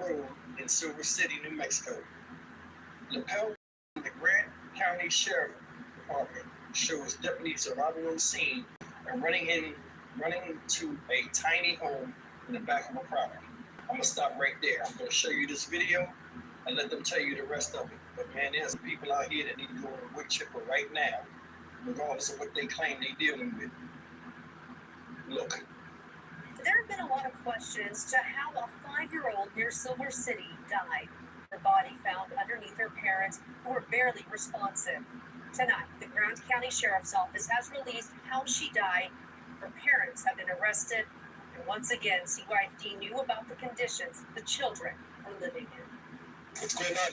Road in Silver City, New Mexico. Lapel, the Grant County Sheriff Department, shows deputies arriving on the scene and running to a tiny home in the back of a property. I'm gonna stop right there. I'm gonna show you this video and let them tell you the rest of it. But man, there's people out here that need to go on a wood chipper right now, regardless of what they claim they're dealing with. Look. There have been a lot of questions to how a 5-year-old near Silver City died. Her body found underneath her parents, who were barely responsive. Tonight, the Grant County Sheriff's Office has released how she died. Her parents have been arrested. And once again, CYFD knew about the conditions the children are living in. What's going on?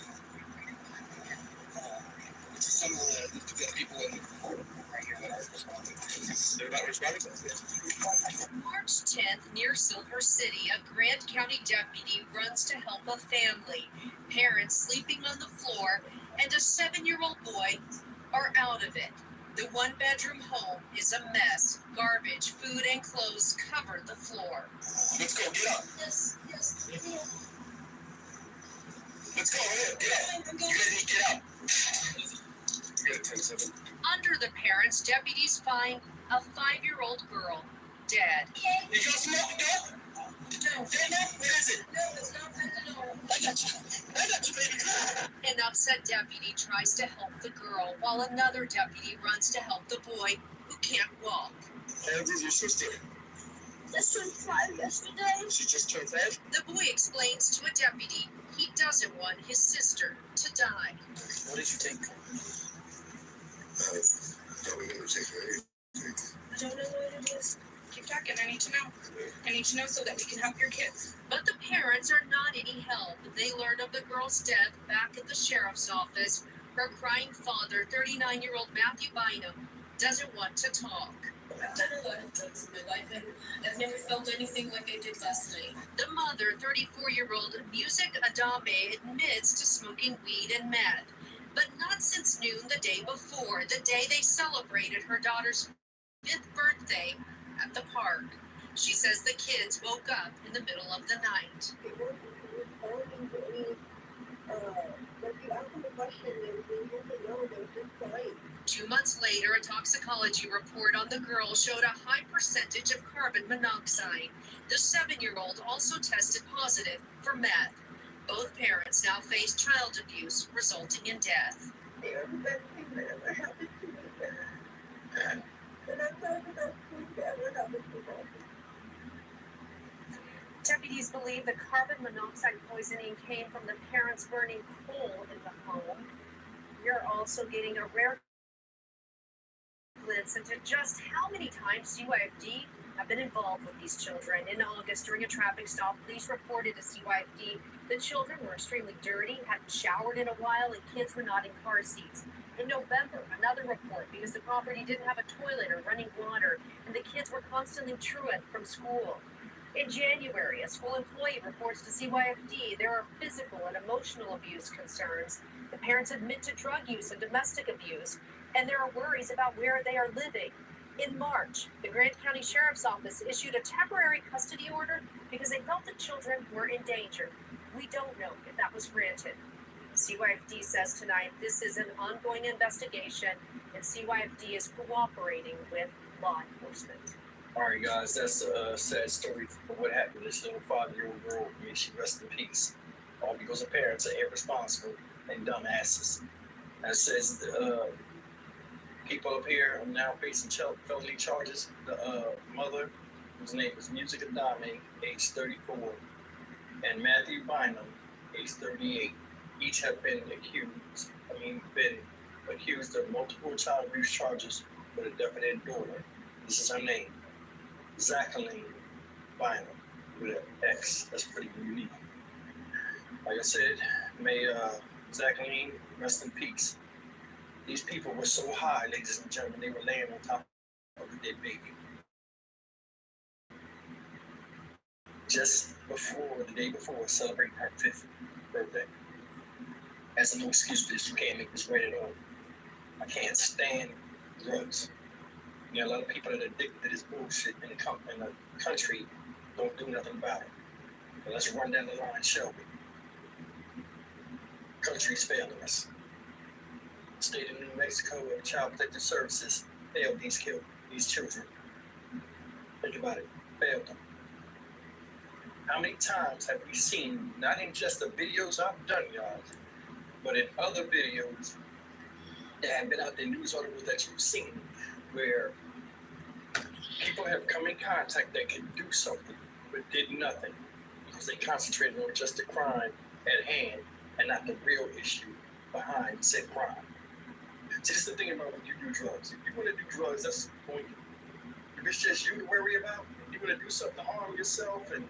Some of the people in the court right here that aren't responding. They're not responding. March 10th, near Silver City, a Grant County deputy runs to help a family. Parents sleeping on the floor and a 7-year-old boy are out of it. The 1-bedroom home is a mess. Garbage, food, and clothes cover the floor. Let's go, get up. Yes. Let's go, get up. You guys need to get out. Get it, 10-7. Under the parents, deputies find a 5-year-old girl dead. You got smoke, dope? No. Fentanyl? What is it? No, it's not fentanyl. I got you, baby. An upset deputy tries to help the girl, while another deputy runs to help the boy who can't walk. How old is your sister? Just turned 5 yesterday. She just turned 5? The boy explains to a deputy he doesn't want his sister to die. What did you take? I thought we were going to take her. I don't know what it is. Keep talking. I need to know. I need to know so that we can help your kids. But the parents are not any help. They learn of the girl's death back at the sheriff's office. Her crying father, 39-year-old Matthew Bynum, doesn't want to talk. I've done a lot of drugs in my life, and I've never felt anything like I did last night. The mother, 34-year-old Music Adame, admits to smoking weed and meth, but not since noon the day before, the day they celebrated her daughter's 5th birthday at the park. She says the kids woke up in the middle of the night. 2 months later, a toxicology report on the girl showed a high percentage of carbon monoxide. The 7-year-old also tested positive for meth. Both parents now face child abuse, resulting in death. They are the best thing that ever happened to me. And I thought about food that when I was little. Deputies believe the carbon monoxide poisoning came from the parents burning coal in the home. We're also getting a rare glimpse into just how many times CYFD have been involved with these children. In August, during a traffic stop, police reported to CYFD the children were extremely dirty, hadn't showered in a while, and kids were not in car seats. In November, another report because the property didn't have a toilet or running water, and the kids were constantly truant from school. In January, a school employee reports to CYFD there are physical and emotional abuse concerns. The parents admit to drug use and domestic abuse, and there are worries about where they are living. In March, the Grant County Sheriff's Office issued a temporary custody order because they felt the children were in danger. We don't know if that was granted. CYFD says tonight this is an ongoing investigation, and CYFD is cooperating with law enforcement. All right, guys, that's a sad story of what happened to this little 5-year-old girl. May she rest in peace. All because the parents are irresponsible and dumbasses. That says people up here are now facing felony charges. The mother, whose name is Music Adame, age 34, and Matthew Bynum, age 38, each have been accused of multiple child abuse charges with a deaf and dead daughter. This is her name, Zachary Bynum, with an X. That's pretty unique. Like I said, may Zachary rest in peace. These people were so high, ladies and gentlemen, they were laying on top of their baby. Just before, the day before, celebrating her 5th birthday. As no excuse for this, you can't make this rated on. I can't stand drugs. You know, a lot of people that are addicted to this bullshit in the country don't do nothing about it. But let's run down the line, shall we? country's failing us. State of New Mexico and Child Protective Services failed these children. Think about it, failed them. How many times have we seen, not in just the videos I've done, y'all, but in other videos that have been out there, news articles that you've seen, where people have come in contact that could do something, but did nothing, because they concentrated on just the crime at hand and not the real issue behind said crime. See, this is the thing about when you do drugs. If you want to do drugs, that's the point. If it's just you to worry about, you want to do something to harm yourself and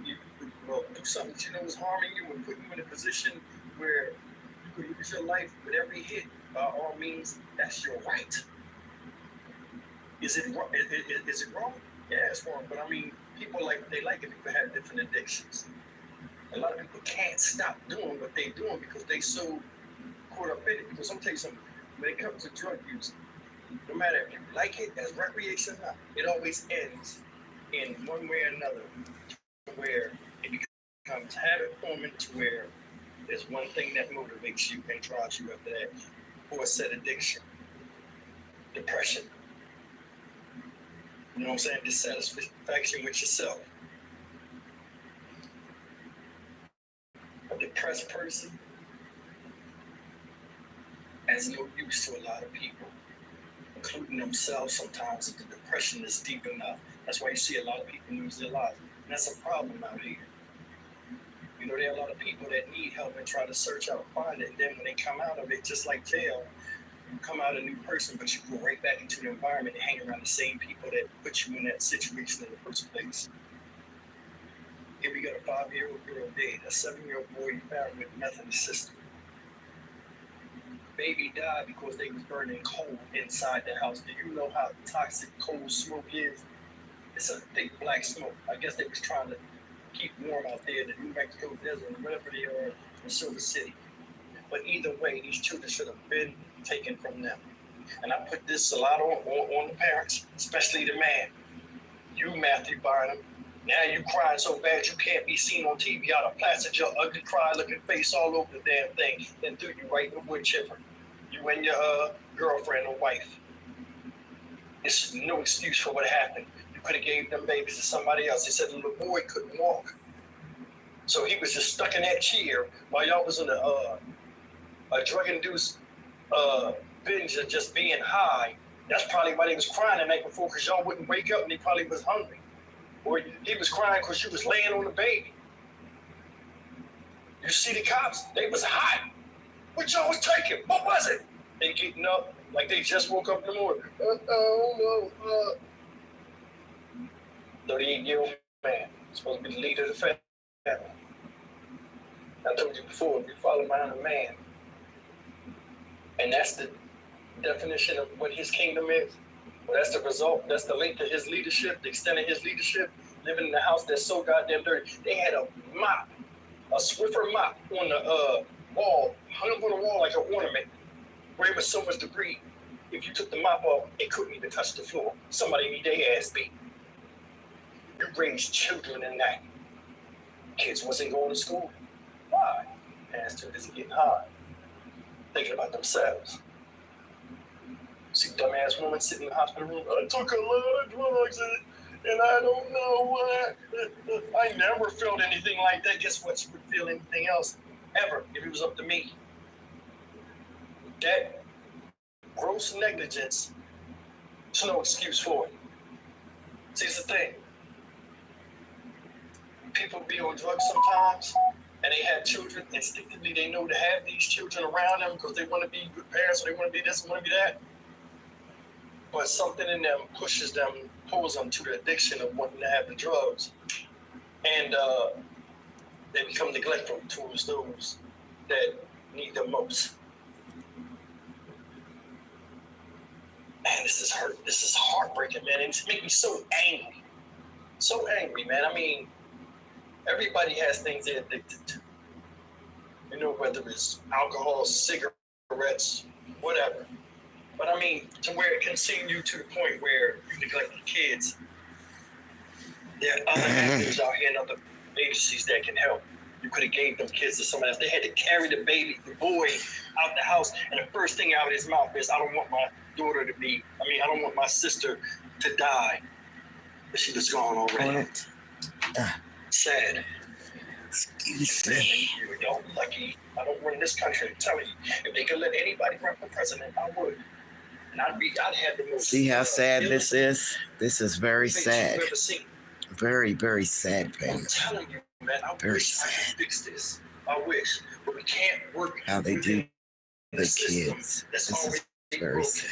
you do something that you know is harming you and putting you in a position where you could lose your life with every hit, by all means, that's your right. Is it wrong? Is it wrong? Yeah, it's wrong. But I mean, people like it. People have different addictions. A lot of people can't stop doing what they're doing because they so caught up in it. Because I'm tell you something, when it comes to drug use, no matter if you like it as recreation or not, it always ends in one way or another, where it becomes habit forming, to where there's one thing that motivates you and drives you after that, or said addiction, depression. You know what I'm saying? Dissatisfaction with yourself. A depressed person has no use to a lot of people, including themselves sometimes, if the depression is deep enough. That's why you see a lot of people lose their lives. And that's a problem out here. You know, there are a lot of people that need help and try to search out and find it. And then when they come out of it, just like jail, you come out a new person, but you go right back into the environment and hang around the same people that put you in that situation in the first place. Here we got a 5-year-old girl dead, a 7-year-old boy found with meth in the system. Baby died because they was burning coal inside the house. Do you know how toxic coal smoke is? It's a thick black smoke. I guess they was trying to keep warm out there in the New Mexico desert or whatever they are in Silver City. But either way, these children should have been taken from them. And I put this a lot on the parents, especially the man. You, Matthew Barnum, now you crying so bad you can't be seen on TV out of plastered your ugly cry-looking face all over the damn thing, then threw you right in the wood chipper. You and your girlfriend or wife. It's no excuse for what happened. You could have gave them babies to somebody else. They said the little boy couldn't walk. So he was just stuck in that chair while y'all was in a drug-induced binge of just being high. That's probably why they was crying the night before, because y'all wouldn't wake up and they probably was hungry. Or he was crying because you was laying on the baby. You see the cops, they was hot. What y'all was taking? What was it? They getting up like they just woke up in the morning. 38-year-old man, supposed to be the leader of the family. I told you before, you follow behind a man. And that's the definition of what his kingdom is. Well, that's the result. That's the length of his leadership, the extent of his leadership, living in a house that's so goddamn dirty. They had a mop, a Swiffer mop on the wall, hung up on the wall like an ornament, where it was so much debris. If you took the mop off, it couldn't even touch the floor. Somebody need their ass beat. You raised children in that. Kids wasn't going to school. Why? Parents too busy getting high, thinking about themselves. See dumbass woman sitting in the hospital room, I took a lot of drugs and I don't know why. I never felt anything like that. Guess what? You would feel anything else ever if it was up to me. That gross negligence, there's no excuse for it. See, it's the thing. People be on drugs sometimes, and they have children. Instinctively, they know to have these children around them because they want to be good parents, or they want to be this, and want to be that. But something in them pushes them, pulls them to the addiction of wanting to have the drugs. And they become neglectful towards those that need them most. Man, this is hurt. This is heartbreaking, man. And it's making me so angry. So angry, man. I mean, everybody has things they're addicted to. You know, whether it's alcohol, cigarettes, whatever. But I mean, to where it can send you to the point where you neglect the kids. There are other avenues out here and other agencies that can help. You could have gave them kids to someone else. They had to carry the baby, the boy, out the house, and the first thing out of his mouth is, I don't want my daughter to be, I don't want my sister to die. But she was gone already. Sad. Excuse me. Y'all lucky I don't run this country. I'm telling you, if they could let anybody run for president, I would. And I'd have the most. See how sad this innocent is? This is very face sad. you've ever seen. Very, very sad, I'm baby. telling you, man, I Very wish I sad. could fix this. I wish. But we can't work How they do within the system kids. that's This is already very broken. sad.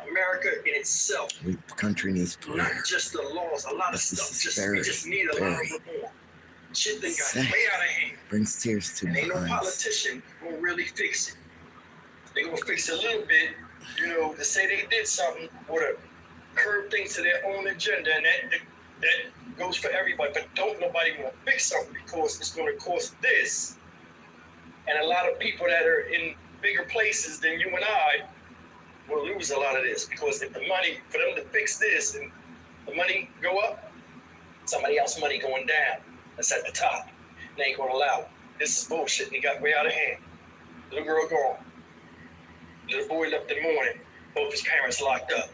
America in itself, The country needs prayer. not just the laws, a lot of This stuff. is Just very, we just need a lot very of reform. Shit that got sad. way out of hand. Brings tears to And my ain't no eyes. politician gonna really fix it. They gonna fix it a little bit, to say they did something or to curb things to their own agenda, and that goes for everybody. But don't nobody want to fix something because it's gonna cost this. And a lot of people that are in bigger places than you and I will lose a lot of this because if the money for them to fix this and the money go up, somebody else's money going down. That's at the top. They ain't gonna allow it. This is bullshit and it got way out of hand. Little girl gone. Little boy left in the morning. Both his parents locked up.